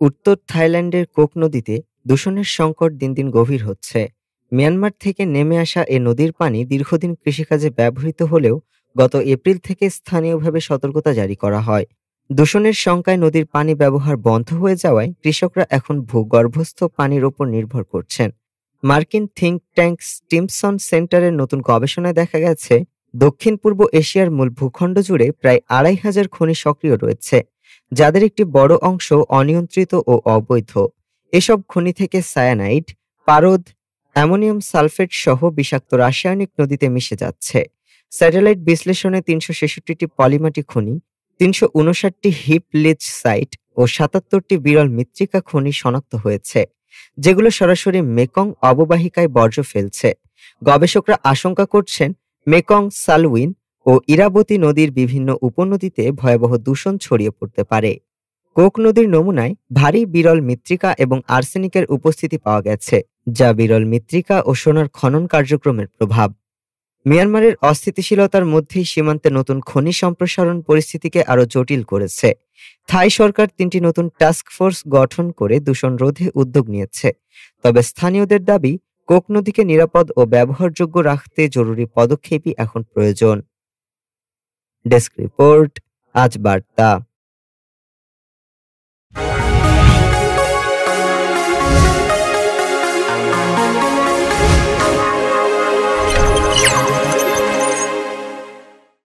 উত্তর থাইল্যান্ডের কোক নদীতে দূষণের সংকট দিন দিন গভীর হচ্ছে। মিয়ানমার থেকে নেমে আসা এ নদীর পানি দীর্ঘদিন কৃষিকাজে ব্যবহৃত হলেও গত এপ্রিল থেকে স্থানীয়ভাবে সতর্কতা জারি করা হয়। দূষণের শঙ্কায় নদীর পানি ব্যবহার বন্ধ হয়ে যাওয়ায় কৃষকরা এখন ভূগর্ভস্থ পানির ওপর নির্ভর করছেন। মার্কিন থিঙ্ক ট্যাঙ্ক স্টিমসন সেন্টারের নতুন গবেষণায় দেখা গেছে, দক্ষিণ পূর্ব এশিয়ার মূল ভূখণ্ড জুড়ে প্রায় ২,৫০০ খনি সক্রিয় রয়েছে, যাদের একটি বড় অংশ অনিয়ন্ত্রিত ও অবৈধ। এসব খনি থেকে সায়ানাইড, পারদ, অ্যামোনিয়াম সালফেট সহ বিষাক্ত রাসায়নিক নদীতে মিশে যাচ্ছে। স্যাটেলাইট বিশ্লেষণে ৩৬৬টি পলিমাটি খনি, ৩৫৯টি হিপ লিচ সাইট ও ৭৭টি বিরল মৃত্তিকা খনি শনাক্ত হয়েছে, যেগুলো সরাসরি মেকং অববাহিকায় বর্জ্য ফেলছে। গবেষকরা আশঙ্কা করছেন, মেকং, সালউইন ও ইরাবতী নদীর বিভিন্ন উপনদীতে ভয়াবহ দূষণ ছড়িয়ে পড়তে পারে। কোক নদীর নমুনায় ভারী বিরল মৃত্তিকা এবং আর্সেনিকের উপস্থিতি পাওয়া গেছে, যা বিরল মৃত্তিকা ও সোনার খনন কার্যক্রমের প্রভাব। মিয়ানমারের অস্থিতিশীলতার মধ্যেই সীমান্তে নতুন খনি সম্প্রসারণ পরিস্থিতিকে আরও জটিল করেছে। থাই সরকার ৩টি নতুন টাস্ক ফোর্স গঠন করে দূষণ রোধে উদ্যোগ নিয়েছে। তবে স্থানীয়দের দাবি, কোক নদীকে নিরাপদ ও ব্যবহারযোগ্য রাখতে জরুরি পদক্ষেপই এখন প্রয়োজন। ডেস্ক রিপোর্ট, আজ বার্তা।